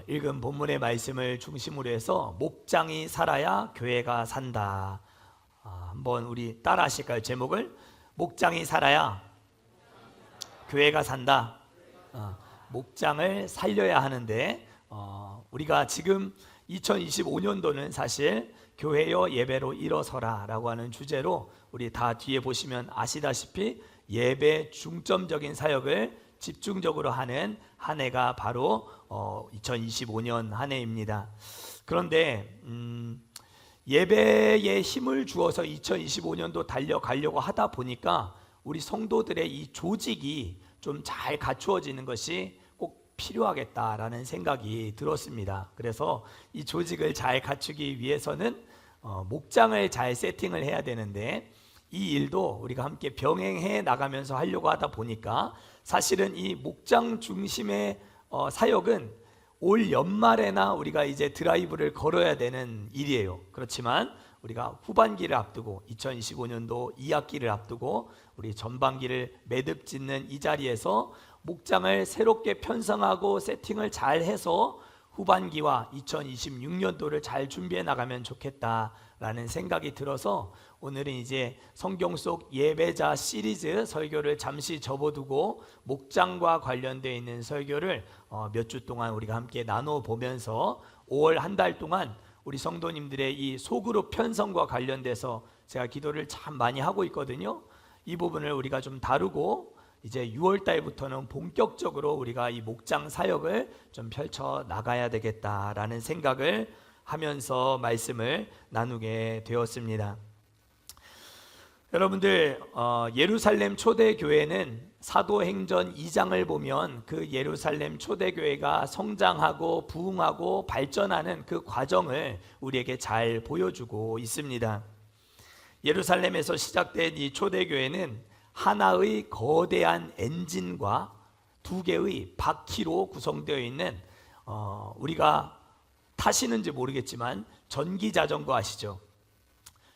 읽은 본문의 말씀을 중심으로 해서 목장이 살아야 교회가 산다. 한번 우리 따라 하실까요? 제목을 목장이 살아야 교회가 산다. 목장을 살려야 하는데 우리가 지금 2025년도는 사실 교회여 예배로 일어서라 라고 하는 주제로 우리 다 뒤에 보시면 아시다시피 예배 중점적인 사역을 집중적으로 하는 한 해가 바로 2025년 한 해입니다. 그런데 예배에 힘을 주어서 2025년도 달려가려고 하다 보니까 우리 성도들의 이 조직이 좀 잘 갖추어지는 것이 꼭 필요하겠다라는 생각이 들었습니다. 그래서 이 조직을 잘 갖추기 위해서는 목장을 잘 세팅을 해야 되는데 이 일도 우리가 함께 병행해 나가면서 하려고 하다 보니까 사실은 이 목장 중심의 사역은 올 연말에나 우리가 이제 드라이브를 걸어야 되는 일이에요. 그렇지만 우리가 후반기를 앞두고 2025년도 2학기를 앞두고 우리 전반기를 매듭 짓는 이 자리에서 목장을 새롭게 편성하고 세팅을 잘 해서 후반기와 2026년도를 잘 준비해 나가면 좋겠다라는 생각이 들어서 오늘은 이제 성경 속 예배자 시리즈 설교를 잠시 접어두고 목장과 관련되어 있는 설교를 몇 주 동안 우리가 함께 나눠 보면서 5월 한 달 동안 우리 성도님들의 이 소그룹 편성과 관련돼서 제가 기도를 참 많이 하고 있거든요. 이 부분을 우리가 좀 다루고 이제 6월 달부터는 본격적으로 우리가 이 목장 사역을 좀 펼쳐 나가야 되겠다라는 생각을 하면서 말씀을 나누게 되었습니다. 여러분들 예루살렘 초대교회는 사도행전 2장을 보면 그 예루살렘 초대교회가 성장하고 부흥하고 발전하는 그 과정을 우리에게 잘 보여주고 있습니다. 예루살렘에서 시작된 이 초대교회는 하나의 거대한 엔진과 두 개의 바퀴로 구성되어 있는 우리가 타시는지 모르겠지만 전기자전거 아시죠?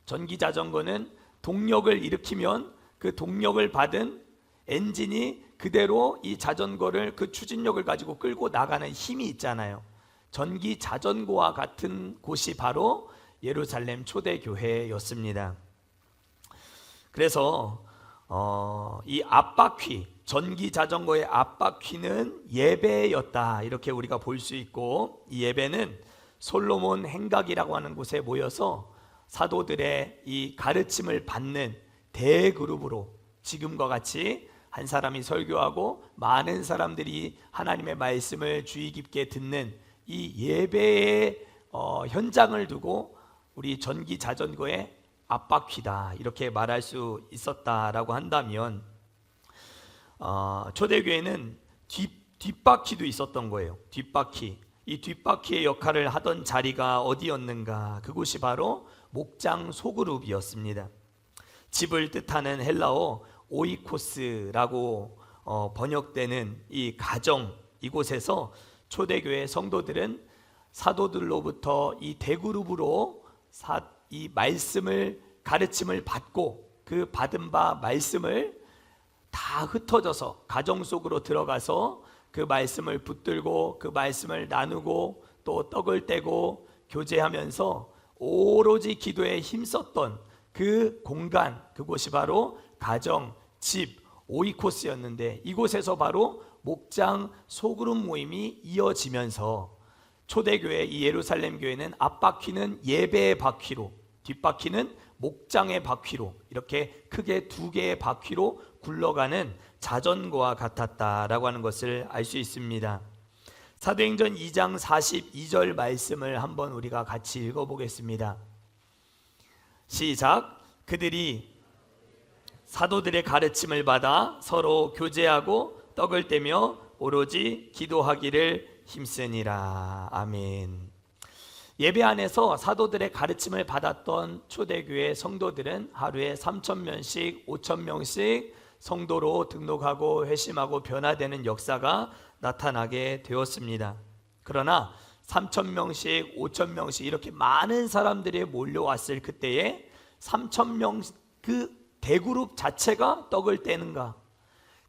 전기자전거는 동력을 일으키면 그 동력을 받은 엔진이 그대로 이 자전거를 그 추진력을 가지고 끌고 나가는 힘이 있잖아요. 전기자전거와 같은 곳이 바로 예루살렘 초대교회였습니다. 그래서 이 앞바퀴, 전기자전거의 앞바퀴는 예배였다 이렇게 우리가 볼 수 있고, 이 예배는 솔로몬 행각이라고 하는 곳에 모여서 사도들의 이 가르침을 받는 대그룹으로 지금과 같이 한 사람이 설교하고 많은 사람들이 하나님의 말씀을 주의 깊게 듣는 이 예배의 현장을 두고 우리 전기자전거의 앞바퀴다 이렇게 말할 수 있었다라고 한다면 초대교회는 뒷바퀴도 있었던 거예요. 뒷바퀴. 이 뒷바퀴의 역할을 하던 자리가 어디였는가? 그곳이 바로 목장 소그룹이었습니다. 집을 뜻하는 헬라어 오이코스라고 번역되는 이 가정, 이곳에서 초대교회 성도들은 사도들로부터 이 대그룹으로 이 말씀을 가르침을 받고 그 받은 바 말씀을 다 흩어져서 가정 속으로 들어가서 그 말씀을 붙들고 그 말씀을 나누고 또 떡을 떼고 교제하면서 오로지 기도에 힘썼던 그 공간, 그곳이 바로 가정, 집, 오이코스였는데 이곳에서 바로 목장 소그룹 모임이 이어지면서 초대교회 이 예루살렘 교회는 앞바퀴는 예배의 바퀴로, 뒷바퀴는 목장의 바퀴로 이렇게 크게 두 개의 바퀴로 굴러가는 자전거와 같았다라고 하는 것을 알 수 있습니다. 사도행전 2장 42절 말씀을 한번 우리가 같이 읽어보겠습니다. 시작. 그들이 사도들의 가르침을 받아 서로 교제하고 떡을 떼며 오로지 기도하기를 힘쓰니라. 아멘. 예배 안에서 사도들의 가르침을 받았던 초대교회 성도들은 하루에 3,000명씩 5,000명씩 성도로 등록하고 회심하고 변화되는 역사가 나타나게 되었습니다. 그러나 3,000명씩 5,000명씩 이렇게 많은 사람들이 몰려왔을 그때에 3,000명 그 대그룹 자체가 떡을 떼는가?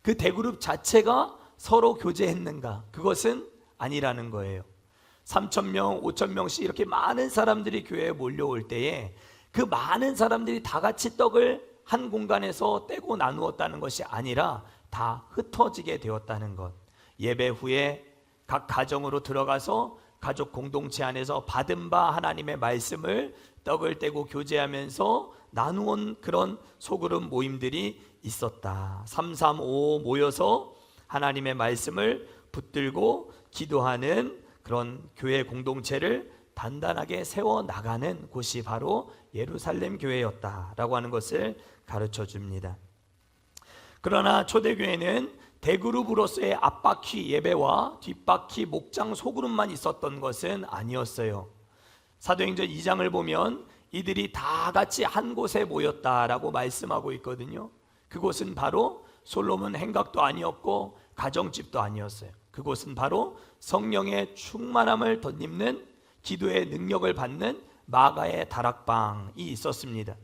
그 대그룹 자체가 서로 교제했는가? 그것은 아니라는 거예요. 3,000명, 5,000명씩 이렇게 많은 사람들이 교회에 몰려올 때에 그 많은 사람들이 다 같이 떡을 한 공간에서 떼고 나누었다는 것이 아니라 다 흩어지게 되었다는 것. 예배 후에 각 가정으로 들어가서 가족 공동체 안에서 받은 바 하나님의 말씀을 떡을 떼고 교제하면서 나누온 그런 소그룹 모임들이 있었다. 335 모여서 하나님의 말씀을 붙들고 기도하는 그런 교회 공동체를 단단하게 세워나가는 곳이 바로 예루살렘 교회였다라고 하는 것을 가르쳐 줍니다. 그러나 초대교회는 대그룹으로서의 앞바퀴 예배와 뒷바퀴 목장 소그룹만 있었던 것은 아니었어요. 사도행전 2장을 보면 이들이 다 같이 한 곳에 모였다라고 말씀하고 있거든요. 그곳은 바로 솔로몬 행각도 아니었고 가정집도 아니었어요. 그곳은 바로 성령의 충만함을 덧입는 기도의 능력을 받는 마가의 다락방이 있었습니다.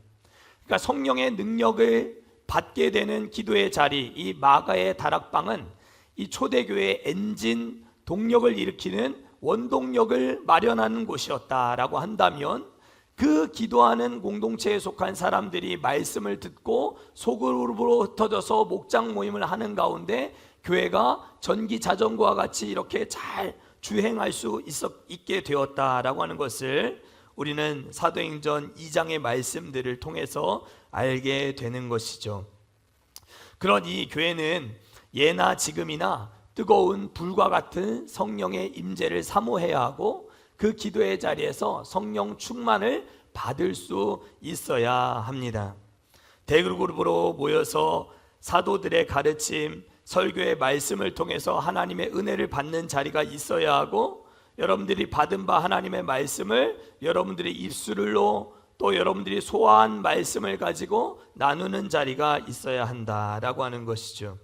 그러니까 성령의 능력을 받게 되는 기도의 자리, 이 마가의 다락방은 이 초대교회의 엔진, 동력을 일으키는 원동력을 마련하는 곳이었다라고 한다면 그 기도하는 공동체에 속한 사람들이 말씀을 듣고 소그룹으로 흩어져서 목장 모임을 하는 가운데 교회가 전기 자전거와 같이 이렇게 잘 주행할 수 있게 되었다라고 하는 것을 우리는 사도행전 2장의 말씀들을 통해서 알게 되는 것이죠. 그러니 교회는 예나 지금이나 뜨거운 불과 같은 성령의 임재를 사모해야 하고 그 기도의 자리에서 성령 충만을 받을 수 있어야 합니다. 대그룹으로 모여서 사도들의 가르침, 설교의 말씀을 통해서 하나님의 은혜를 받는 자리가 있어야 하고, 여러분들이 받은 바 하나님의 말씀을 여러분들의 입술로 또 여러분들이 소화한 말씀을 가지고 나누는 자리가 있어야 한다라고 하는 것이죠.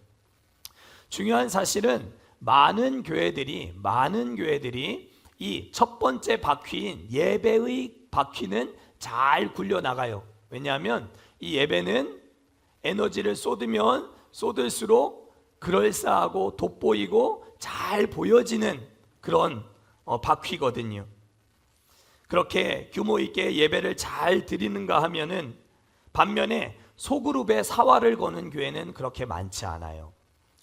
중요한 사실은 많은 교회들이 이 첫 번째 바퀴인 예배의 바퀴는 잘 굴려나가요. 왜냐하면 이 예배는 에너지를 쏟으면 쏟을수록 그럴싸하고 돋보이고 잘 보여지는 그런 바퀴거든요. 그렇게 규모 있게 예배를 잘 드리는가 하면은 반면에 소그룹에 사활을 거는 교회는 그렇게 많지 않아요.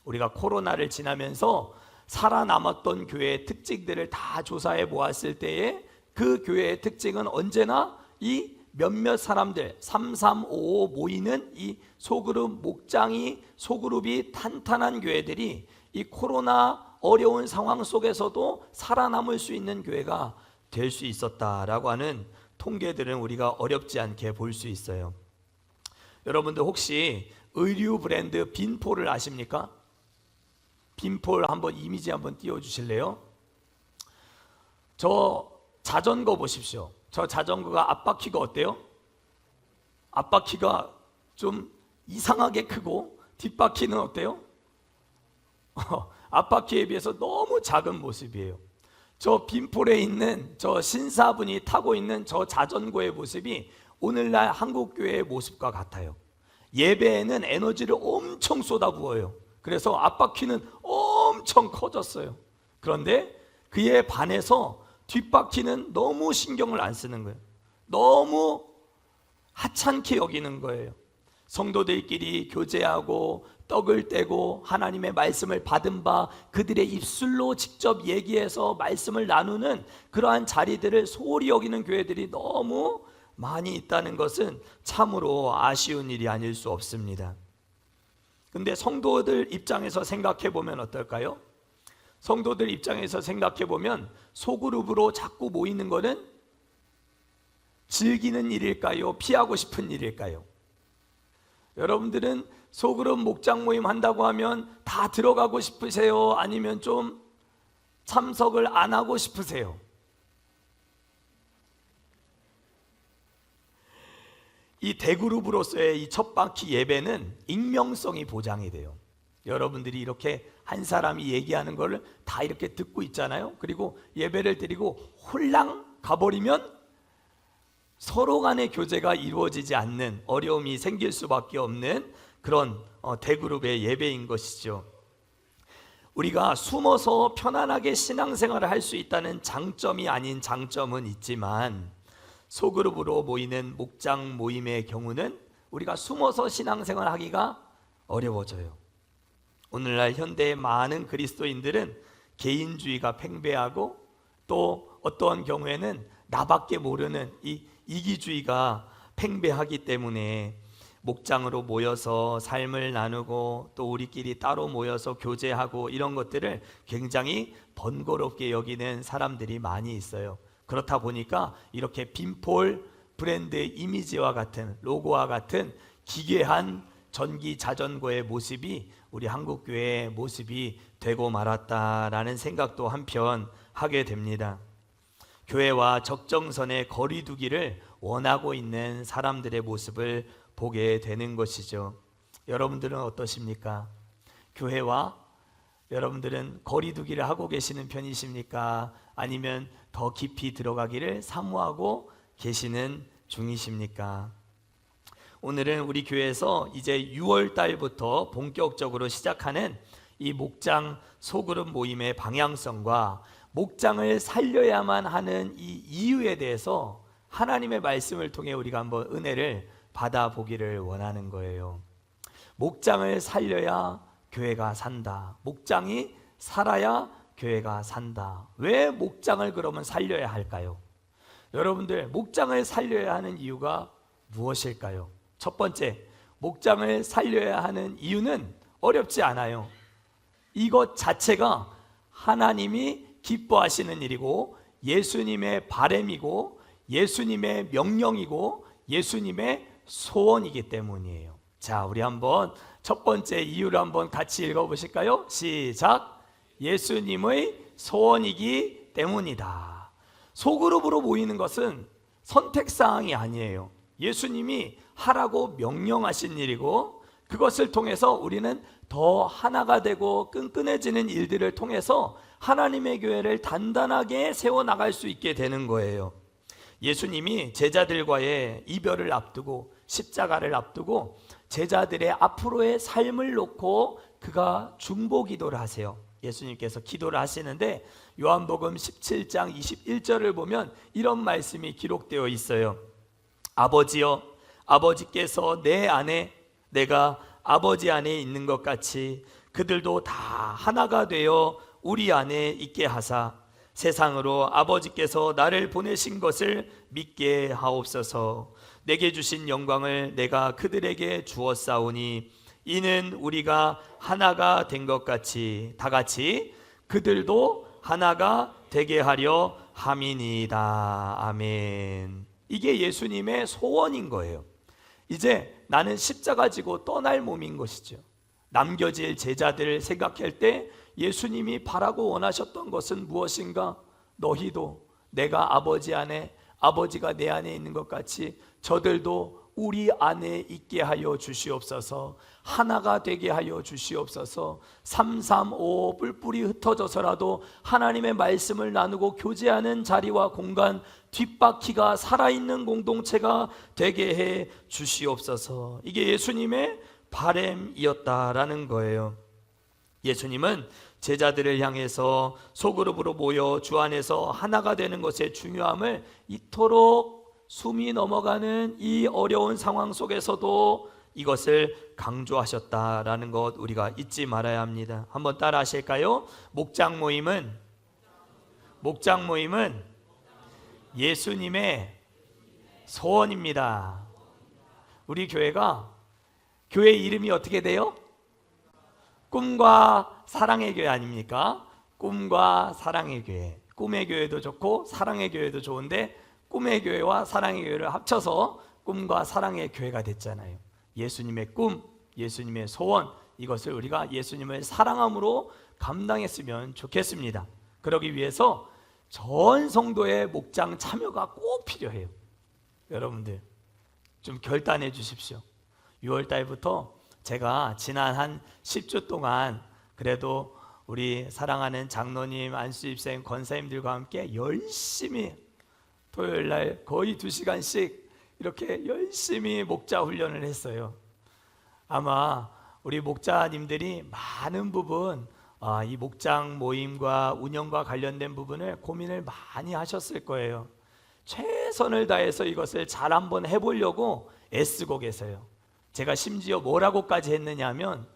우리가 코로나를 지나면서 살아남았던 교회의 특징들을 다 조사해 보았을 때에 그 교회의 특징은 언제나 이 몇몇 사람들 3355 모이는 이 소그룹이 탄탄한 교회들이 이 코로나 어려운 상황 속에서도 살아남을 수 있는 교회가 될 수 있었다라고 하는 통계들은 우리가 어렵지 않게 볼 수 있어요. 여러분들 혹시 의류 브랜드 빈폴을 아십니까? 빈폴 한번 이미지 한번 띄워주실래요? 저 자전거 보십시오. 저 자전거가 앞바퀴가 어때요? 앞바퀴가 좀 이상하게 크고 뒷바퀴는 어때요? 앞바퀴에 비해서 너무 작은 모습이에요. 저 빈폴에 있는 저 신사분이 타고 있는 저 자전거의 모습이 오늘날 한국교회의 모습과 같아요. 예배에는 에너지를 엄청 쏟아부어요. 그래서 앞바퀴는 엄청 커졌어요. 그런데 그에 반해서 뒷바퀴는 너무 신경을 안 쓰는 거예요. 너무 하찮게 여기는 거예요. 성도들끼리 교제하고 떡을 떼고 하나님의 말씀을 받은 바 그들의 입술로 직접 얘기해서 말씀을 나누는 그러한 자리들을 소홀히 여기는 교회들이 너무 많이 있다는 것은 참으로 아쉬운 일이 아닐 수 없습니다. 근데 성도들 입장에서 생각해 보면 어떨까요? 성도들 입장에서 생각해 보면 소그룹으로 자꾸 모이는 것은 즐기는 일일까요? 피하고 싶은 일일까요? 여러분들은 소그룹 목장 모임 한다고 하면 다 들어가고 싶으세요? 아니면 좀 참석을 안 하고 싶으세요? 이 대그룹으로서의 이 첫 바퀴 예배는 익명성이 보장이 돼요. 여러분들이 이렇게 한 사람이 얘기하는 걸 다 이렇게 듣고 있잖아요. 그리고 예배를 드리고 홀랑 가버리면 서로 간의 교제가 이루어지지 않는 어려움이 생길 수밖에 없는 그런 대그룹의 예배인 것이죠. 우리가 숨어서 편안하게 신앙생활을 할 수 있다는 장점이 아닌 장점은 있지만, 소그룹으로 모이는 목장 모임의 경우는 우리가 숨어서 신앙생활 하기가 어려워져요. 오늘날 현대의 많은 그리스도인들은 개인주의가 팽배하고, 또 어떠한 경우에는 나밖에 모르는 이 이기주의가 팽배하기 때문에 목장으로 모여서 삶을 나누고, 또 우리끼리 따로 모여서 교제하고, 이런 것들을 굉장히 번거롭게 여기는 사람들이 많이 있어요. 그렇다 보니까 이렇게 빈폴 브랜드의 이미지와 같은, 로고와 같은 기괴한 전기 자전거의 모습이 우리 한국교회의 모습이 되고 말았다라는 생각도 한편 하게 됩니다. 교회와 적정선의 거리 두기를 원하고 있는 사람들의 모습을 보게 되는 것이죠. 여러분들은 어떠십니까? 교회와 여러분들은 거리 두기를 하고 계시는 편이십니까? 아니면 더 깊이 들어가기를 사모하고 계시는 중이십니까? 오늘은 우리 교회에서 이제 6월 달부터 본격적으로 시작하는 이 목장 소그룹 모임의 방향성과 목장을 살려야만 하는 이 이유에 대해서 하나님의 말씀을 통해 우리가 한번 은혜를 받아보기를 원하는 거예요. 목장을 살려야 교회가 산다. 목장이 살아야 교회가 산다. 왜 목장을 그러면 살려야 할까요? 여러분들, 목장을 살려야 하는 이유가 무엇일까요? 첫 번째, 목장을 살려야 하는 이유는 어렵지 않아요. 이것 자체가 하나님이 기뻐하시는 일이고, 예수님의 바램이고, 예수님의 명령이고, 예수님의 소원이기 때문이에요. 자, 우리 한번 첫 번째 이유를 한번 같이 읽어보실까요? 시작. 예수님의 소원이기 때문이다. 소그룹으로 모이는 것은 선택사항이 아니에요. 예수님이 하라고 명령하신 일이고, 그것을 통해서 우리는 더 하나가 되고 끈끈해지는 일들을 통해서 하나님의 교회를 단단하게 세워나갈 수 있게 되는 거예요. 예수님이 제자들과의 이별을 앞두고, 십자가를 앞두고 제자들의 앞으로의 삶을 놓고 그가 중보 기도를 하세요. 예수님께서 기도를 하시는데 요한복음 17장 21절을 보면 이런 말씀이 기록되어 있어요. 아버지여, 아버지께서 내 안에, 내가 아버지 안에 있는 것 같이 그들도 다 하나가 되어 우리 안에 있게 하사 세상으로 아버지께서 나를 보내신 것을 믿게 하옵소서. 내게 주신 영광을 내가 그들에게 주었사오니 이는 우리가 하나가 된 것 같이 다 같이 그들도 하나가 되게 하려 함이니이다. 아멘. 이게 예수님의 소원인 거예요. 이제 나는 십자가 지고 떠날 몸인 것이죠. 남겨질 제자들을 생각할 때 예수님이 바라고 원하셨던 것은 무엇인가? 너희도 내가 아버지 안에, 아버지가 내 안에 있는 것 같이 저들도 우리 안에 있게 하여 주시옵소서. 하나가 되게 하여 주시옵소서. 335 뿔뿔이 흩어져서라도 하나님의 말씀을 나누고 교제하는 자리와 공간, 뒷바퀴가 살아있는 공동체가 되게 해 주시옵소서. 이게 예수님의 바램이었다라는 거예요. 예수님은 제자들을 향해서 소그룹으로 모여 주 안에서 하나가 되는 것의 중요함을 이토록 숨이 넘어가는 이 어려운 상황 속에서도 이것을 강조하셨다라는 것 우리가 잊지 말아야 합니다. 한번 따라 하실까요? 목장 모임은 예수님의 소원입니다. 우리 교회가 교회 이름이 어떻게 돼요? 꿈과 사랑의 교회 아닙니까? 꿈과 사랑의 교회. 꿈의 교회도 좋고 사랑의 교회도 좋은데 꿈의 교회와 사랑의 교회를 합쳐서 꿈과 사랑의 교회가 됐잖아요. 예수님의 꿈, 예수님의 소원, 이것을 우리가 예수님을 사랑함으로 감당했으면 좋겠습니다. 그러기 위해서 전 성도의 목장 참여가 꼭 필요해요. 여러분들 좀 결단해 주십시오. 6월 달부터 제가 지난 한 10주 동안 그래도 우리 사랑하는 장로님, 안수집사님, 권사님들과 함께 열심히 토요일날 거의 2시간씩 이렇게 열심히 목자 훈련을 했어요. 아마 우리 목자님들이 많은 부분 이 목장 모임과 운영과 관련된 부분을 고민을 많이 하셨을 거예요. 최선을 다해서 이것을 잘 한번 해보려고 애쓰고 계세요. 제가 심지어 뭐라고까지 했느냐면,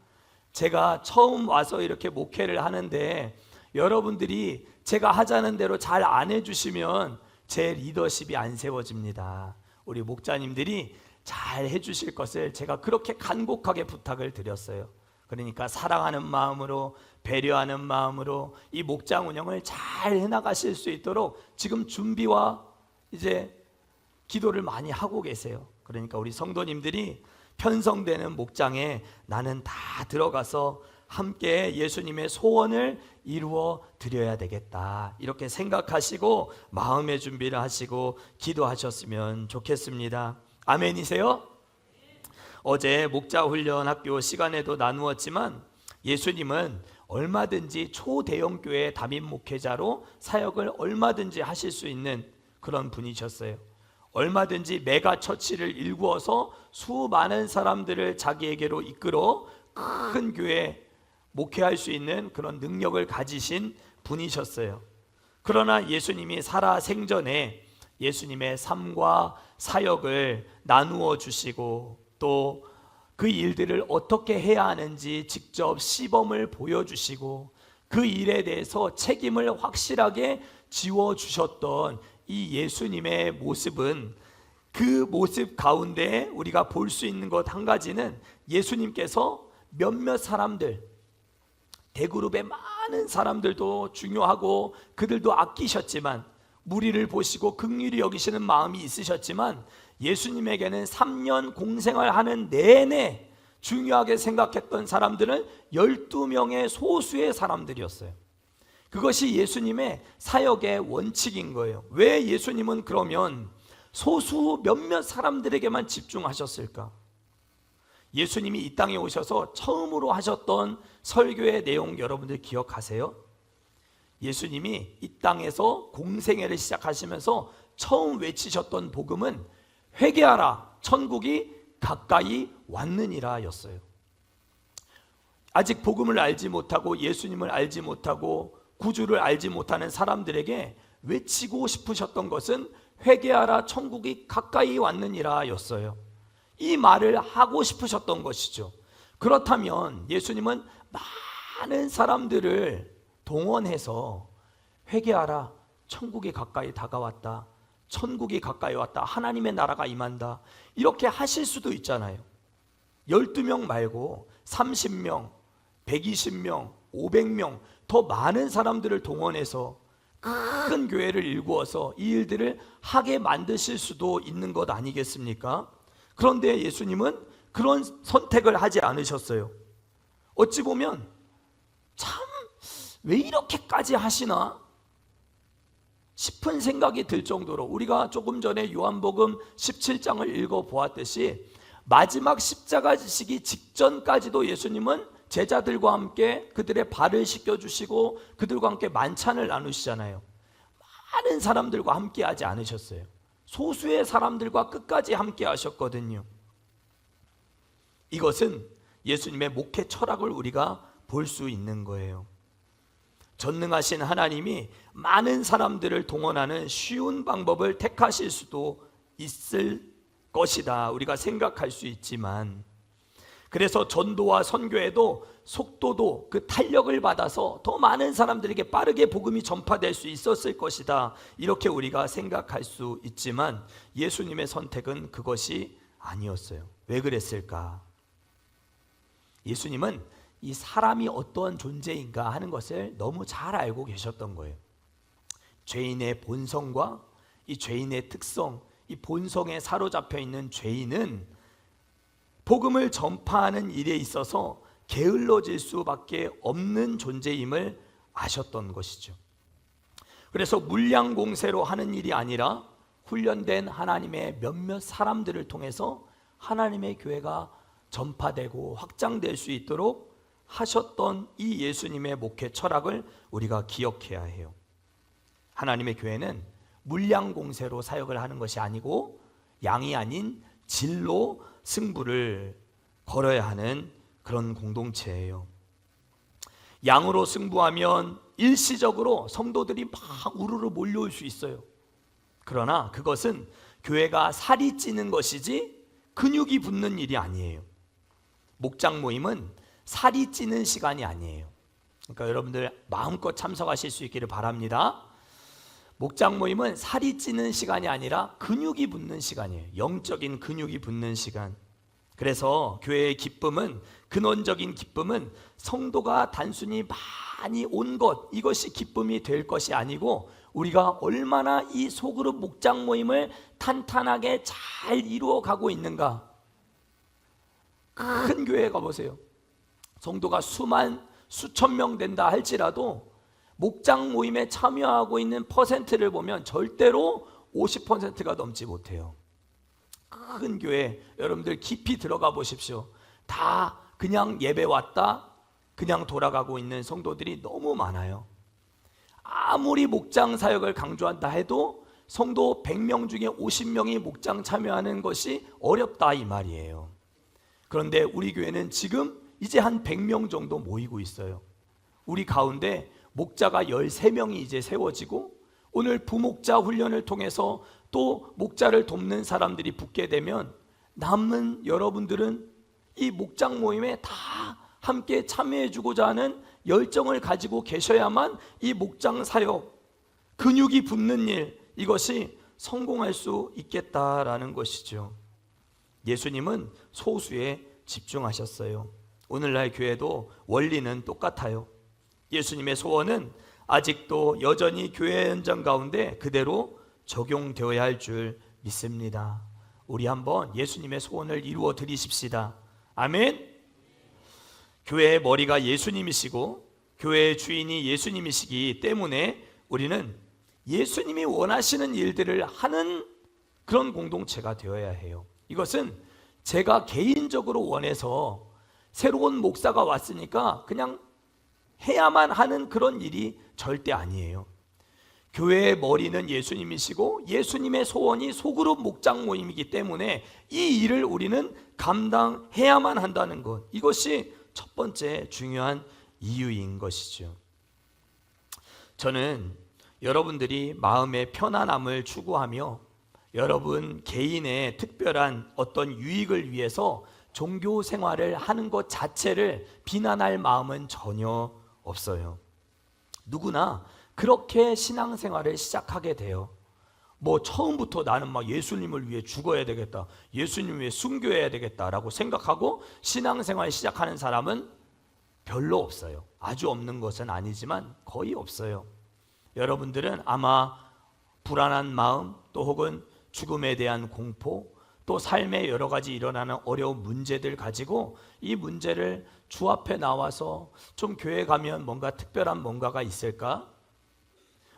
제가 처음 와서 이렇게 목회를 하는데 여러분들이 제가 하자는 대로 잘 안 해주시면 제 리더십이 안 세워집니다. 우리 목자님들이 잘 해주실 것을 제가 그렇게 간곡하게 부탁을 드렸어요. 그러니까 사랑하는 마음으로, 배려하는 마음으로 이 목장 운영을 잘 해나가실 수 있도록 지금 준비와 이제 기도를 많이 하고 계세요. 그러니까 우리 성도님들이 편성되는 목장에 나는 다 들어가서 함께 예수님의 소원을 이루어 드려야 되겠다, 이렇게 생각하시고 마음의 준비를 하시고 기도하셨으면 좋겠습니다. 아멘이세요? 어제 목자훈련 학교 시간에도 나누었지만 예수님은 얼마든지 초대형 교회 담임 목회자로 사역을 얼마든지 하실 수 있는 그런 분이셨어요. 얼마든지 메가 처치를 일구어서 수많은 사람들을 자기에게로 이끌어 큰 교회 목회할 수 있는 그런 능력을 가지신 분이셨어요. 그러나 예수님이 살아 생전에 예수님의 삶과 사역을 나누어 주시고 또 그 일들을 어떻게 해야 하는지 직접 시범을 보여주시고 그 일에 대해서 책임을 확실하게 지워주셨던 이 예수님의 모습은, 그 모습 가운데 우리가 볼 수 있는 것 한 가지는, 예수님께서 몇몇 사람들, 대그룹의 많은 사람들도 중요하고 그들도 아끼셨지만, 무리를 보시고 긍휼히 여기시는 마음이 있으셨지만, 예수님에게는 3년 공생활하는 내내 중요하게 생각했던 사람들은 12명의 소수의 사람들이었어요. 그것이 예수님의 사역의 원칙인 거예요. 왜 예수님은 그러면 소수 몇몇 사람들에게만 집중하셨을까? 예수님이 이 땅에 오셔서 처음으로 하셨던 설교의 내용 여러분들 기억하세요? 예수님이 이 땅에서 공생애를 시작하시면서 처음 외치셨던 복음은 회개하라, 천국이 가까이 왔느니라 였어요. 아직 복음을 알지 못하고 예수님을 알지 못하고 구주를 알지 못하는 사람들에게 외치고 싶으셨던 것은 회개하라, 천국이 가까이 왔느니라 였어요. 이 말을 하고 싶으셨던 것이죠. 그렇다면 예수님은 많은 사람들을 동원해서 회개하라, 천국이 가까이 다가왔다, 천국이 가까이 왔다, 하나님의 나라가 임한다, 이렇게 하실 수도 있잖아요. 12명 말고 30명, 120명, 500명 더 많은 사람들을 동원해서 큰 교회를 일구어서 이 일들을 하게 만드실 수도 있는 것 아니겠습니까? 그런데 예수님은 그런 선택을 하지 않으셨어요. 어찌 보면 참 왜 이렇게까지 하시나 싶은 생각이 들 정도로, 우리가 조금 전에 요한복음 17장을 읽어보았듯이 마지막 십자가 지시기 직전까지도 예수님은 제자들과 함께 그들의 발을 씻겨주시고 그들과 함께 만찬을 나누시잖아요. 많은 사람들과 함께 하지 않으셨어요. 소수의 사람들과 끝까지 함께 하셨거든요. 이것은 예수님의 목회 철학을 우리가 볼 수 있는 거예요. 전능하신 하나님이 많은 사람들을 동원하는 쉬운 방법을 택하실 수도 있을 것이다, 우리가 생각할 수 있지만, 그래서 전도와 선교에도 속도도 그 탄력을 받아서 더 많은 사람들에게 빠르게 복음이 전파될 수 있었을 것이다, 이렇게 우리가 생각할 수 있지만 예수님의 선택은 그것이 아니었어요. 왜 그랬을까? 예수님은 이 사람이 어떠한 존재인가 하는 것을 너무 잘 알고 계셨던 거예요. 죄인의 본성과 이 죄인의 특성, 이 본성에 사로잡혀 있는 죄인은 복음을 전파하는 일에 있어서 게을러질 수밖에 없는 존재임을 아셨던 것이죠. 그래서 물량공세로 하는 일이 아니라 훈련된 하나님의 몇몇 사람들을 통해서 하나님의 교회가 전파되고 확장될 수 있도록 하셨던 이 예수님의 목회 철학을 우리가 기억해야 해요. 하나님의 교회는 물량공세로 사역을 하는 것이 아니고 양이 아닌 질로 승부를 걸어야 하는 그런 공동체예요. 양으로 승부하면 일시적으로 성도들이 막 우르르 몰려올 수 있어요. 그러나 그것은 교회가 살이 찌는 것이지 근육이 붙는 일이 아니에요. 목장 모임은 살이 찌는 시간이 아니에요. 그러니까 여러분들 마음껏 참석하실 수 있기를 바랍니다. 목장 모임은 살이 찌는 시간이 아니라 근육이 붙는 시간이에요. 영적인 근육이 붙는 시간. 그래서 교회의 기쁨은, 근원적인 기쁨은 성도가 단순히 많이 온 것, 이것이 기쁨이 될 것이 아니고 우리가 얼마나 이 소그룹 목장 모임을 탄탄하게 잘 이루어 가고 있는가. 큰 교회에 가보세요. 성도가 수천 명 된다 할지라도 목장 모임에 참여하고 있는 퍼센트를 보면 절대로 50%가 넘지 못해요. 큰 교회 여러분들 깊이 들어가 보십시오. 다 그냥 예배 왔다 그냥 돌아가고 있는 성도들이 너무 많아요. 아무리 목장 사역을 강조한다 해도 성도 100명 중에 50명이 목장 참여하는 것이 어렵다 이 말이에요. 그런데 우리 교회는 지금 이제 한 100명 정도 모이고 있어요. 우리 가운데 목자가 13명이 이제 세워지고 오늘 부목자 훈련을 통해서 또 목자를 돕는 사람들이 붙게 되면 남은 여러분들은 이 목장 모임에 다 함께 참여해 주고자 하는 열정을 가지고 계셔야만 이 목장 사역, 근육이 붙는 일, 이것이 성공할 수 있겠다라는 것이죠. 예수님은 소수에 집중하셨어요. 오늘날 교회도 원리는 똑같아요. 예수님의 소원은 아직도 여전히 교회 현장 가운데 그대로 적용되어야 할 줄 믿습니다. 우리 한번 예수님의 소원을 이루어 드리십시다. 아멘. 교회의 머리가 예수님이시고 교회의 주인이 예수님이시기 때문에 우리는 예수님이 원하시는 일들을 하는 그런 공동체가 되어야 해요. 이것은 제가 개인적으로 원해서 새로운 목사가 왔으니까 그냥 해야만 하는 그런 일이 절대 아니에요. 교회의 머리는 예수님이시고 예수님의 소원이 소그룹 목장 모임이기 때문에 이 일을 우리는 감당해야만 한다는 것, 이것이 첫 번째 중요한 이유인 것이죠. 저는 여러분들이 마음의 편안함을 추구하며 여러분 개인의 특별한 어떤 유익을 위해서 종교 생활을 하는 것 자체를 비난할 마음은 전혀 없어요. 누구나 그렇게 신앙생활을 시작하게 돼요. 뭐 처음부터 나는 막 예수님을 위해 죽어야 되겠다, 예수님 위해 순교해야 되겠다라고 생각하고 신앙생활 시작하는 사람은 별로 없어요. 아주 없는 것은 아니지만 거의 없어요. 여러분들은 아마 불안한 마음, 또 혹은 죽음에 대한 공포, 또 삶에 여러 가지 일어나는 어려운 문제들 가지고 이 문제를 주 앞에 나와서 좀 교회 가면 뭔가 특별한 뭔가가 있을까?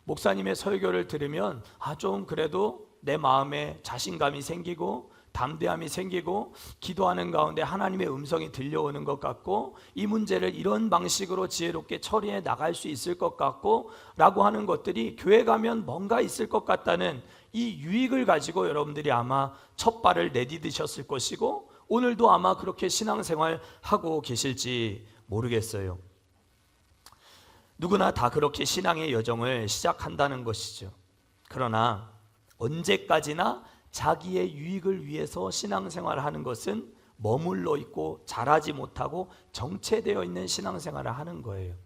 목사님의 설교를 들으면 좀 그래도 내 마음에 자신감이 생기고 담대함이 생기고 기도하는 가운데 하나님의 음성이 들려오는 것 같고 이 문제를 이런 방식으로 지혜롭게 처리해 나갈 수 있을 것 같고 라고 하는 것들이 교회 가면 뭔가 있을 것 같다는 이 유익을 가지고 여러분들이 아마 첫 발을 내디디셨을 것이고 오늘도 아마 그렇게 신앙생활 하고 계실지 모르겠어요. 누구나 다 그렇게 신앙의 여정을 시작한다는 것이죠. 그러나 언제까지나 자기의 유익을 위해서 신앙생활을 하는 것은 머물러 있고 자라지 못하고 정체되어 있는 신앙생활을 하는 거예요.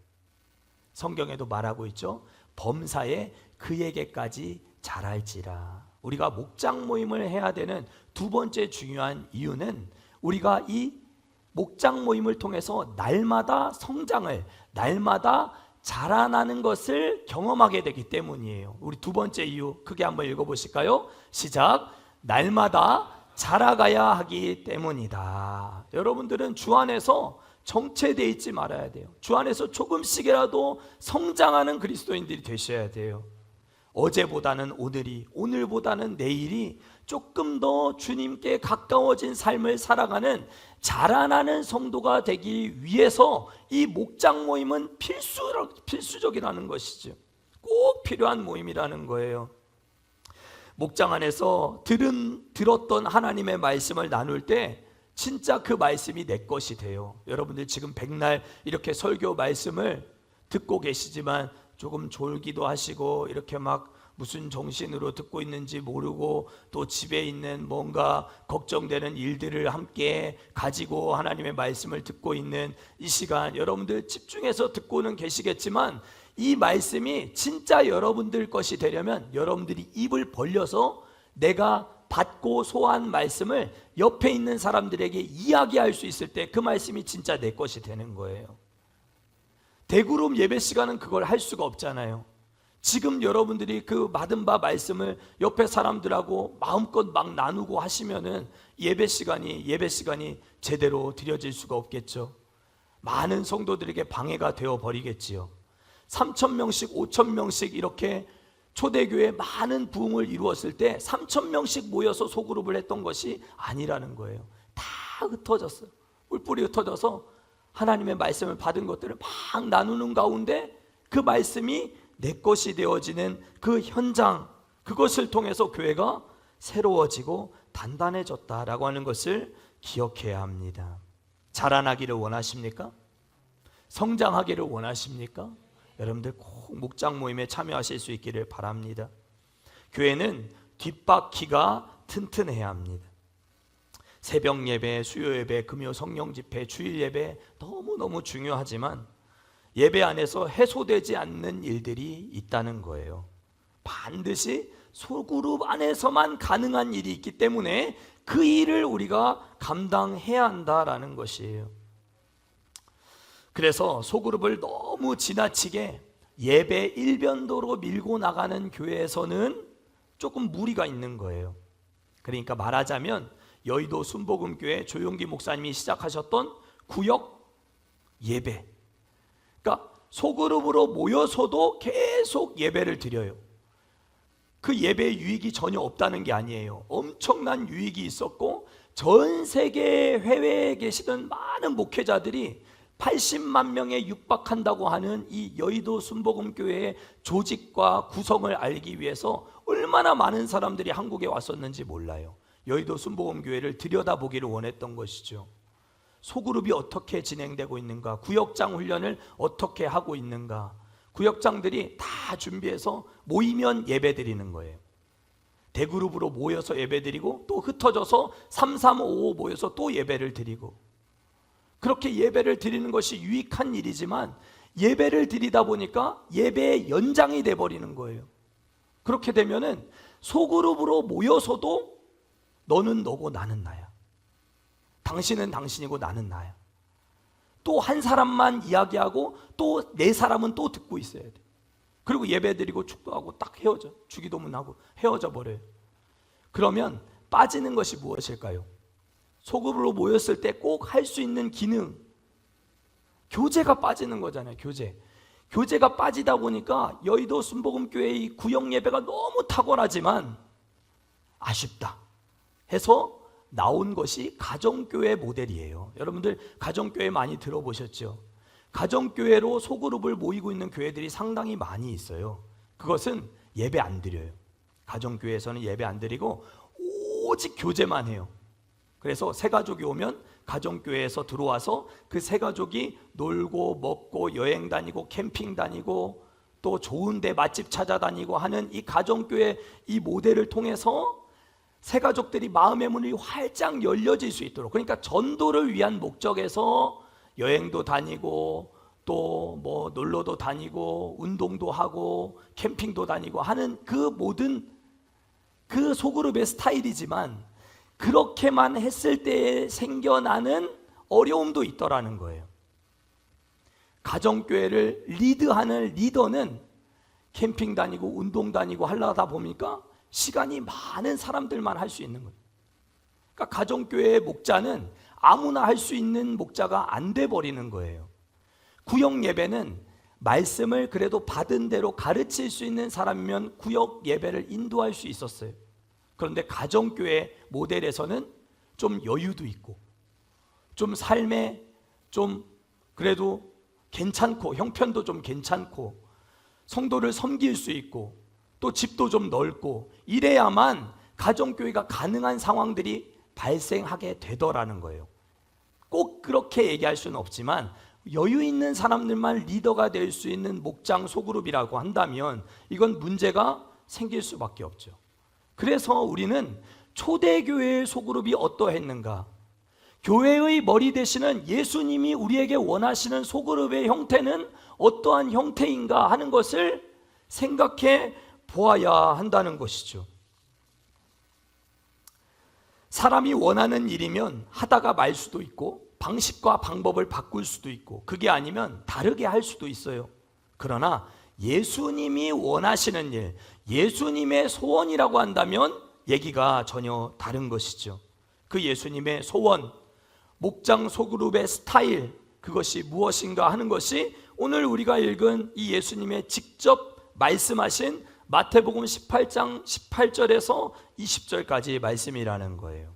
성경에도 말하고 있죠. 범사에 그에게까지 자랄지라. 우리가 목장 모임을 해야 되는 두 번째 중요한 이유는 우리가 이 목장 모임을 통해서 날마다 성장을, 날마다 자라나는 것을 경험하게 되기 때문이에요. 우리 두 번째 이유 크게 한번 읽어보실까요? 시작. 날마다 자라가야 하기 때문이다. 여러분들은 주 안에서 정체되어 있지 말아야 돼요. 주 안에서 조금씩이라도 성장하는 그리스도인들이 되셔야 돼요. 어제보다는 오늘이, 오늘보다는 내일이 조금 더 주님께 가까워진 삶을 살아가는 자라나는 성도가 되기 위해서 이 목장 모임은 필수적이라는 것이죠. 꼭 필요한 모임이라는 거예요. 목장 안에서 들었던 하나님의 말씀을 나눌 때 진짜 그 말씀이 내 것이 돼요. 여러분들 지금 백날 이렇게 설교 말씀을 듣고 계시지만 조금 졸기도 하시고 이렇게 막 무슨 정신으로 듣고 있는지 모르고 또 집에 있는 뭔가 걱정되는 일들을 함께 가지고 하나님의 말씀을 듣고 있는 이 시간, 여러분들 집중해서 듣고는 계시겠지만 이 말씀이 진짜 여러분들 것이 되려면 여러분들이 입을 벌려서 내가 받고 소화한 말씀을 옆에 있는 사람들에게 이야기할 수 있을 때 그 말씀이 진짜 내 것이 되는 거예요. 대그룹 예배 시간은 그걸 할 수가 없잖아요. 지금 여러분들이 그 받은 바 말씀을 옆에 사람들하고 마음껏 막 나누고 하시면은 예배 시간이 제대로 드려질 수가 없겠죠. 많은 성도들에게 방해가 되어 버리겠지요. 3,000명씩 5,000명씩 이렇게 초대교회 많은 부흥을 이루었을 때 3,000명씩 모여서 소그룹을 했던 것이 아니라는 거예요. 다 흩어졌어요. 뿔뿔이 흩어져서 하나님의 말씀을 받은 것들을 막 나누는 가운데 그 말씀이 내 것이 되어지는 그 현장, 그것을 통해서 교회가 새로워지고 단단해졌다라고 하는 것을 기억해야 합니다. 자라나기를 원하십니까? 성장하기를 원하십니까? 여러분들 꼭 목장 모임에 참여하실 수 있기를 바랍니다. 교회는 뒷바퀴가 튼튼해야 합니다. 새벽 예배, 수요 예배, 금요 성령 집회, 주일 예배 너무너무 중요하지만 예배 안에서 해소되지 않는 일들이 있다는 거예요. 반드시 소그룹 안에서만 가능한 일이 있기 때문에 그 일을 우리가 감당해야 한다라는 것이에요. 그래서 소그룹을 너무 지나치게 예배 일변도로 밀고 나가는 교회에서는 조금 무리가 있는 거예요. 그러니까 말하자면 여의도 순복음교회 조용기 목사님이 시작하셨던 구역 예배, 그러니까 소그룹으로 모여서도 계속 예배를 드려요. 그 예배의 유익이 전혀 없다는 게 아니에요. 엄청난 유익이 있었고 전 세계 해외에 계시던 많은 목회자들이 80만 명에 육박한다고 하는 이 여의도 순복음교회의 조직과 구성을 알기 위해서 얼마나 많은 사람들이 한국에 왔었는지 몰라요. 여의도 순복음교회를 들여다보기를 원했던 것이죠. 소그룹이 어떻게 진행되고 있는가, 구역장 훈련을 어떻게 하고 있는가, 구역장들이 다 준비해서 모이면 예배 드리는 거예요. 대그룹으로 모여서 예배 드리고 또 흩어져서 3355 모여서 또 예배를 드리고, 그렇게 예배를 드리는 것이 유익한 일이지만 예배를 드리다 보니까 예배의 연장이 돼버리는 거예요. 그렇게 되면은 소그룹으로 모여서도 너는 너고 나는 나야, 당신은 당신이고 나는 나야, 또 한 사람만 이야기하고 또 네 사람은 또 듣고 있어야 돼. 그리고 예배드리고 축도하고 딱 헤어져, 주기도문하고 헤어져 버려요. 그러면 빠지는 것이 무엇일까요? 소그룹으로 모였을 때 꼭 할 수 있는 기능, 교제가 빠지는 거잖아요. 교제가 빠지다 보니까 여의도 순복음교회의 구역 예배가 너무 탁월하지만 아쉽다 해서 나온 것이 가정교회 모델이에요. 여러분들 가정교회 많이 들어보셨죠? 가정교회로 소그룹을 모이고 있는 교회들이 상당히 많이 있어요. 그것은 예배 안 드려요. 가정교회에서는 예배 안 드리고 오직 교제만 해요. 그래서 새 가족이 오면 가정교회에서 들어와서 그 새 가족이 놀고 먹고 여행 다니고 캠핑 다니고 또 좋은 데 맛집 찾아다니고 하는 이 가정교회 이 모델을 통해서 새 가족들이 마음의 문이 활짝 열려질 수 있도록, 그러니까 전도를 위한 목적에서 여행도 다니고 또 뭐 놀러도 다니고 운동도 하고 캠핑도 다니고 하는 그 모든 그 소그룹의 스타일이지만 그렇게만 했을 때 생겨나는 어려움도 있더라는 거예요. 가정교회를 리드하는 리더는 캠핑 다니고 운동 다니고 하려다 보니까 시간이 많은 사람들만 할 수 있는 거예요. 그러니까 가정교회의 목자는 아무나 할 수 있는 목자가 안 돼 버리는 거예요. 구역 예배는 말씀을 그래도 받은 대로 가르칠 수 있는 사람이면 구역 예배를 인도할 수 있었어요. 그런데 가정교회 모델에서는 좀 여유도 있고 좀 삶에 좀 그래도 괜찮고 형편도 좀 괜찮고 성도를 섬길 수 있고 또 집도 좀 넓고 이래야만 가정교회가 가능한 상황들이 발생하게 되더라는 거예요. 꼭 그렇게 얘기할 수는 없지만 여유 있는 사람들만 리더가 될 수 있는 목장 소그룹이라고 한다면 이건 문제가 생길 수밖에 없죠. 그래서 우리는 초대교회의 소그룹이 어떠했는가, 교회의 머리 되시는 예수님이 우리에게 원하시는 소그룹의 형태는 어떠한 형태인가 하는 것을 생각해 보아야 한다는 것이죠. 사람이 원하는 일이면 하다가 말 수도 있고 방식과 방법을 바꿀 수도 있고 그게 아니면 다르게 할 수도 있어요. 그러나 예수님이 원하시는 일, 예수님의 소원이라고 한다면 얘기가 전혀 다른 것이죠. 그 예수님의 소원, 목장 소그룹의 스타일, 그것이 무엇인가 하는 것이 오늘 우리가 읽은 이 예수님의 직접 말씀하신 마태복음 18장 18절에서 20절까지 말씀이라는 거예요.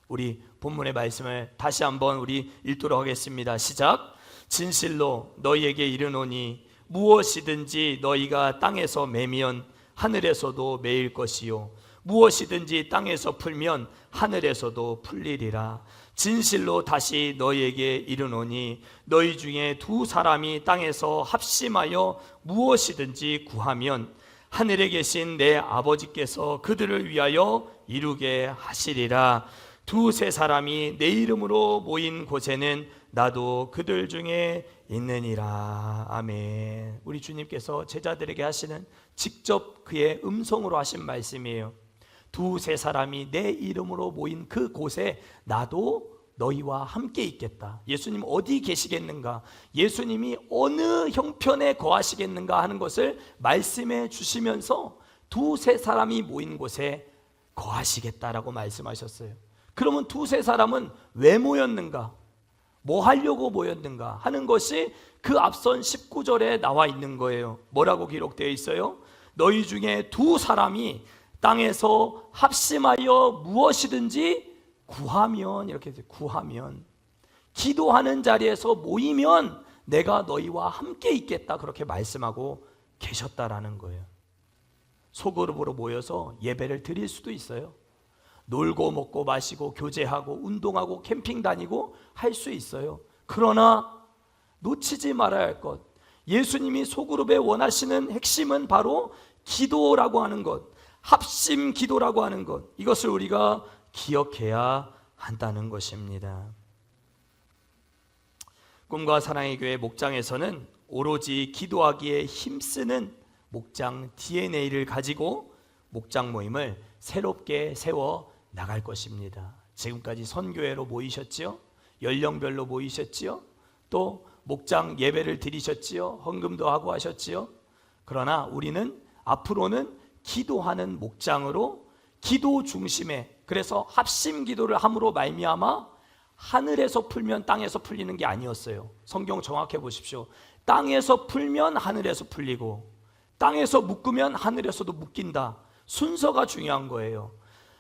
우리 본문의 말씀을 다시 한번 우리 읽도록 하겠습니다. 시작. 진실로 너희에게 이르노니 무엇이든지 너희가 땅에서 매면 하늘에서도 매일 것이요 무엇이든지 땅에서 풀면 하늘에서도 풀리리라. 진실로 다시 너희에게 이르노니 너희 중에 두 사람이 땅에서 합심하여 무엇이든지 구하면 하늘에 계신 내 아버지께서 그들을 위하여 이루게 하시리라. 두세 사람이 내 이름으로 모인 곳에는 나도 그들 중에 있느니라. 아멘. 우리 주님께서 제자들에게 하시는 직접 그의 음성으로 하신 말씀이에요. 두세 사람이 내 이름으로 모인 그 곳에 나도 너희와 함께 있겠다. 예수님 어디 계시겠는가, 예수님이 어느 형편에 거하시겠는가 하는 것을 말씀해 주시면서 두세 사람이 모인 곳에 거하시겠다라고 말씀하셨어요. 그러면 두세 사람은 왜 모였는가, 뭐 하려고 모였는가 하는 것이 그 앞선 19절에 나와 있는 거예요. 뭐라고 기록되어 있어요? 너희 중에 두 사람이 땅에서 합심하여 무엇이든지 구하면, 이렇게 구하면, 기도하는 자리에서 모이면 내가 너희와 함께 있겠다, 그렇게 말씀하고 계셨다라는 거예요. 소그룹으로 모여서 예배를 드릴 수도 있어요. 놀고 먹고 마시고 교제하고 운동하고 캠핑 다니고 할 수 있어요. 그러나 놓치지 말아야 할 것, 예수님이 소그룹에 원하시는 핵심은 바로 기도라고 하는 것, 합심 기도라고 하는 것, 이것을 우리가 기억해야 한다는 것입니다. 꿈과 사랑의 교회 목장에서는 오로지 기도하기에 힘쓰는 목장 DNA를 가지고 목장 모임을 새롭게 세워 나갈 것입니다. 지금까지 선교회로 모이셨지요? 연령별로 모이셨지요? 또 목장 예배를 드리셨지요? 헌금도 하고 하셨지요? 그러나 우리는 앞으로는 기도하는 목장으로, 기도 중심에, 그래서 합심 기도를 함으로 말미암아 하늘에서 풀면 땅에서 풀리는 게 아니었어요. 성경 정확해 보십시오. 땅에서 풀면 하늘에서 풀리고 땅에서 묶으면 하늘에서도 묶인다. 순서가 중요한 거예요.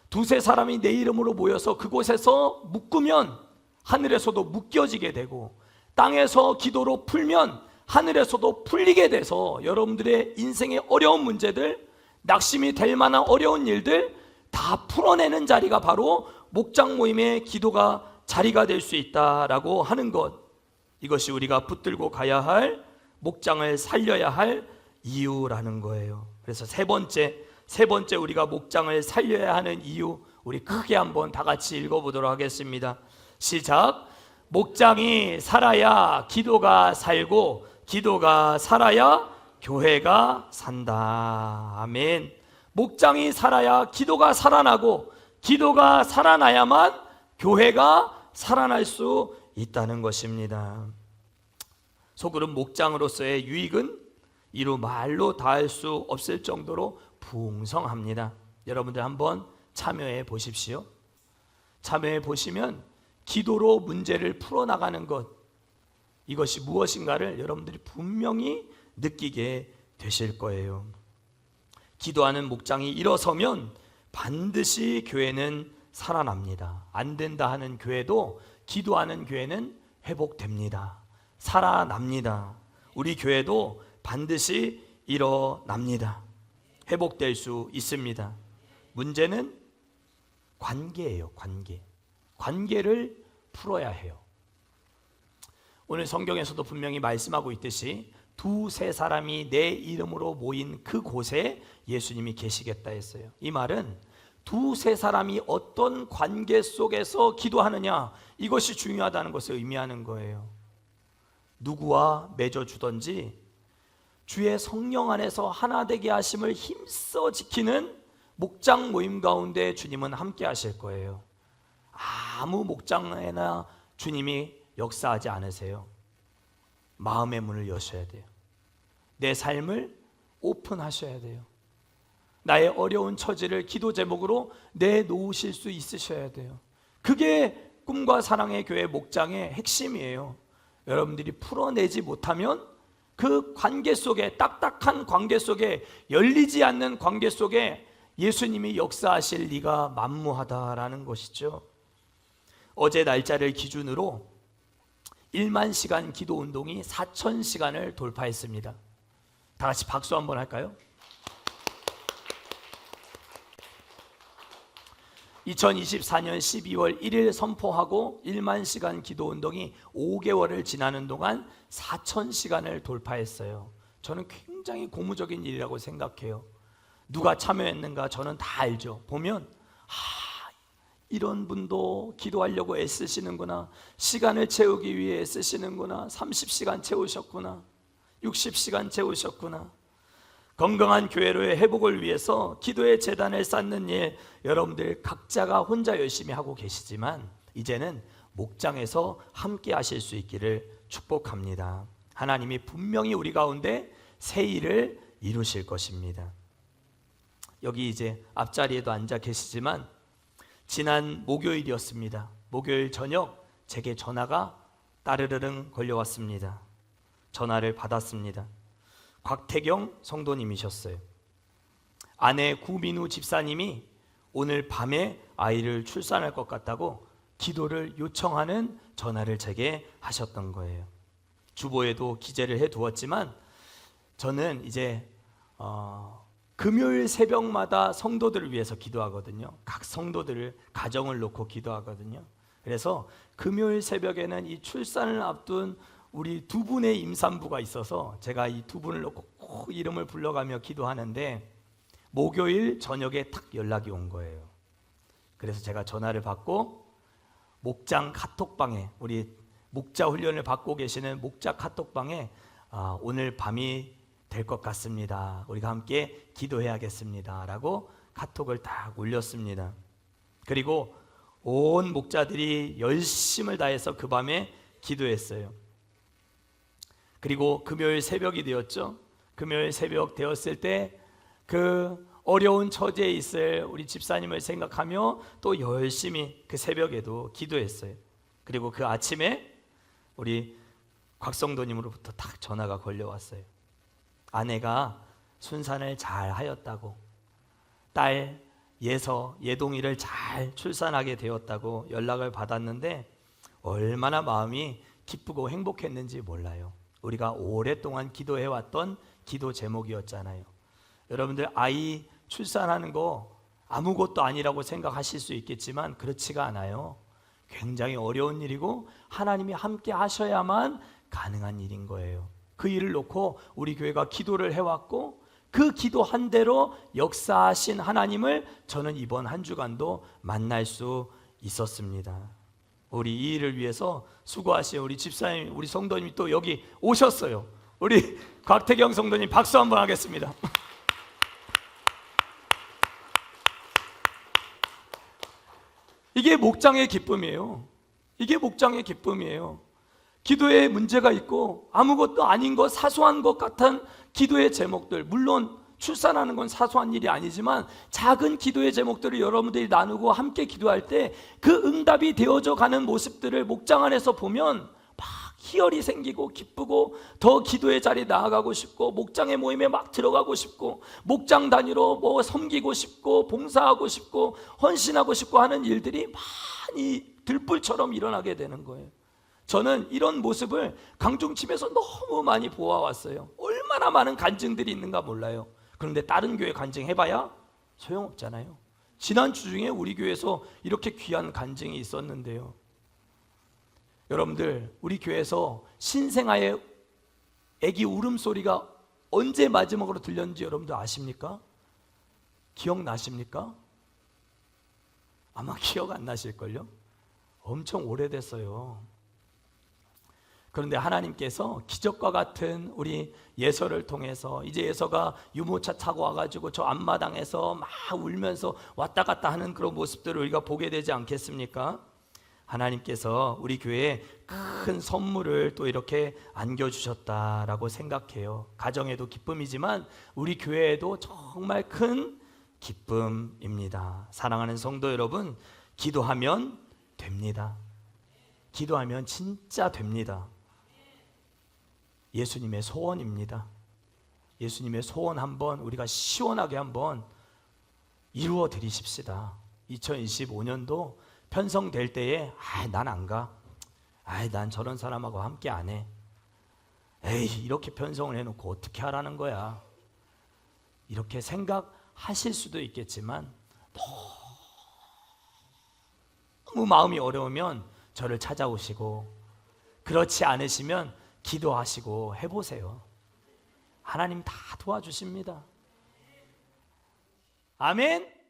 두세 사람이 내 이름으로 모여서 그곳에서 묶으면 하늘에서도 묶여지게 되고 땅에서 기도로 풀면 하늘에서도 풀리게 돼서 여러분들의 인생의 어려운 문제들, 낙심이 될 만한 어려운 일들 다 풀어내는 자리가 바로 목장 모임의 기도가 자리가 될 수 있다라고 하는 것, 이것이 우리가 붙들고 가야 할, 목장을 살려야 할 이유라는 거예요. 그래서 세 번째 우리가 목장을 살려야 하는 이유, 우리 크게 한번 다 같이 읽어보도록 하겠습니다. 시작. 목장이 살아야 기도가 살고 기도가 살아야 교회가 산다. 아멘. 목장이 살아야 기도가 살아나고 기도가 살아나야만 교회가 살아날 수 있다는 것입니다. 소그룹 목장으로서의 유익은 이루 말로 다할 수 없을 정도로 풍성합니다. 여러분들 한번 참여해 보십시오. 참여해 보시면 기도로 문제를 풀어나가는 것, 이것이 무엇인가를 여러분들이 분명히 느끼게 되실 거예요. 기도하는 목장이 일어서면 반드시 교회는 살아납니다. 안 된다 하는 교회도 기도하는 교회는 회복됩니다. 살아납니다. 우리 교회도 반드시 일어납니다. 회복될 수 있습니다. 문제는 관계예요. 관계. 관계를 풀어야 해요. 오늘 성경에서도 분명히 말씀하고 있듯이 두세 사람이 내 이름으로 모인 그곳에 예수님이 계시겠다 했어요. 이 말은 두세 사람이 어떤 관계 속에서 기도하느냐, 이것이 중요하다는 것을 의미하는 거예요. 누구와 맺어주든지 주의 성령 안에서 하나 되게 하심을 힘써 지키는 목장 모임 가운데 주님은 함께 하실 거예요. 아무 목장에나 주님이 역사하지 않으세요. 마음의 문을 여셔야 돼요. 내 삶을 오픈하셔야 돼요. 나의 어려운 처지를 기도 제목으로 내놓으실 수 있으셔야 돼요. 그게 꿈과 사랑의 교회 목장의 핵심이에요. 여러분들이 풀어내지 못하면 그 관계 속에, 딱딱한 관계 속에, 열리지 않는 관계 속에 예수님이 역사하실 리가 만무하다라는 것이죠. 어제 날짜를 기준으로 1만 시간 기도 운동이 4,000시간을 돌파했습니다. 다 같이 박수 한번 할까요? 2024년 12월 1일 선포하고 1만 시간 기도 운동이 5개월을 지나는 동안 4,000시간을 돌파했어요. 저는 굉장히 고무적인 일이라고 생각해요. 누가 참여했는가 저는 다 알죠. 보면 이런 분도 기도하려고 애쓰시는구나, 시간을 채우기 위해 애쓰시는구나, 30시간 채우셨구나, 60시간 채우셨구나. 건강한 교회로의 회복을 위해서 기도의 재단을 쌓는 일, 여러분들 각자가 혼자 열심히 하고 계시지만 이제는 목장에서 함께 하실 수 있기를 축복합니다. 하나님이 분명히 우리 가운데 새 일을 이루실 것입니다. 여기 이제 앞자리에도 앉아 계시지만 지난 목요일이었습니다. 목요일 저녁 제게 전화가 따르르릉 걸려왔습니다. 전화를 받았습니다. 곽태경 성도님이셨어요. 아내 구민우 집사님이 오늘 밤에 아이를 출산할 것 같다고 기도를 요청하는 전화를 제게 하셨던 거예요. 주보에도 기재를 해두었지만 저는 이제 금요일 새벽마다 성도들을 위해서 기도하거든요. 각 성도들을 가정을 놓고 기도하거든요. 그래서 금요일 새벽에는 이 출산을 앞둔 우리 두 분의 임산부가 있어서 제가 이 두 분을 놓고 꼭 이름을 불러가며 기도하는데 목요일 저녁에 탁 연락이 온 거예요. 그래서 제가 전화를 받고 목장 카톡방에, 우리 목자 훈련을 받고 계시는 목자 카톡방에 오늘 밤이 될 것 같습니다. 우리가 함께 기도해야겠습니다. 라고 카톡을 딱 올렸습니다. 그리고 온 목자들이 열심을 다해서 그 밤에 기도했어요. 그리고 금요일 새벽이 되었죠. 금요일 새벽 되었을 때 그 어려운 처지에 있을 우리 집사님을 생각하며 또 열심히 그 새벽에도 기도했어요. 그리고 그 아침에 우리 곽성도님으로부터 딱 전화가 걸려왔어요. 아내가 순산을 잘 하였다고, 딸 예동이를 잘 출산하게 되었다고 연락을 받았는데 얼마나 마음이 기쁘고 행복했는지 몰라요. 우리가 오랫동안 기도해왔던 기도 제목이었잖아요. 여러분들 아이 출산하는 거 아무것도 아니라고 생각하실 수 있겠지만 그렇지가 않아요. 굉장히 어려운 일이고 하나님이 함께 하셔야만 가능한 일인 거예요. 그 일을 놓고 우리 교회가 기도를 해왔고 그 기도한 대로 역사하신 하나님을 저는 이번 한 주간도 만날 수 있었습니다. 우리 이 일을 위해서 수고하신 우리 집사님, 우리 성도님이 또 여기 오셨어요. 우리 곽태경 성도님 박수 한번 하겠습니다. 이게 목장의 기쁨이에요. 이게 목장의 기쁨이에요. 기도에 문제가 있고 아무것도 아닌 것, 사소한 것 같은 기도의 제목들, 물론 출산하는 건 사소한 일이 아니지만 작은 기도의 제목들을 여러분들이 나누고 함께 기도할 때 그 응답이 되어져 가는 모습들을 목장 안에서 보면 막 희열이 생기고 기쁘고 더 기도의 자리에 나아가고 싶고 목장의 모임에 막 들어가고 싶고 목장 단위로 뭐 섬기고 싶고 봉사하고 싶고 헌신하고 싶고 하는 일들이 많이 들불처럼 일어나게 되는 거예요. 저는 이런 모습을 강중집에서 너무 많이 보아왔어요. 얼마나 많은 간증들이 있는가 몰라요. 그런데 다른 교회 간증해봐야 소용없잖아요. 지난주 중에 우리 교회에서 이렇게 귀한 간증이 있었는데요. 여러분들, 우리 교회에서 신생아의 아기 울음소리가 언제 마지막으로 들렸는지 여러분들 아십니까? 기억나십니까? 아마 기억 안 나실걸요? 엄청 오래됐어요. 그런데 하나님께서 기적과 같은 우리 예서를 통해서, 이제 예서가 유모차 타고 와가지고 저 앞마당에서 막 울면서 왔다 갔다 하는 그런 모습들을 우리가 보게 되지 않겠습니까? 하나님께서 우리 교회에 큰 선물을 또 이렇게 안겨주셨다라고 생각해요. 가정에도 기쁨이지만 우리 교회에도 정말 큰 기쁨입니다. 사랑하는 성도 여러분, 기도하면 됩니다. 기도하면 진짜 됩니다. 예수님의 소원입니다. 예수님의 소원 한번 우리가 시원하게 한번 이루어 드리십시다. 2025년도 편성될 때에 난 안 가. 난 저런 사람하고 함께 안 해. 에이, 이렇게 편성을 해놓고 어떻게 하라는 거야. 이렇게 생각하실 수도 있겠지만 너무 마음이 어려우면 저를 찾아오시고, 그렇지 않으시면 기도하시고 해보세요. 하나님 다 도와주십니다. 아멘.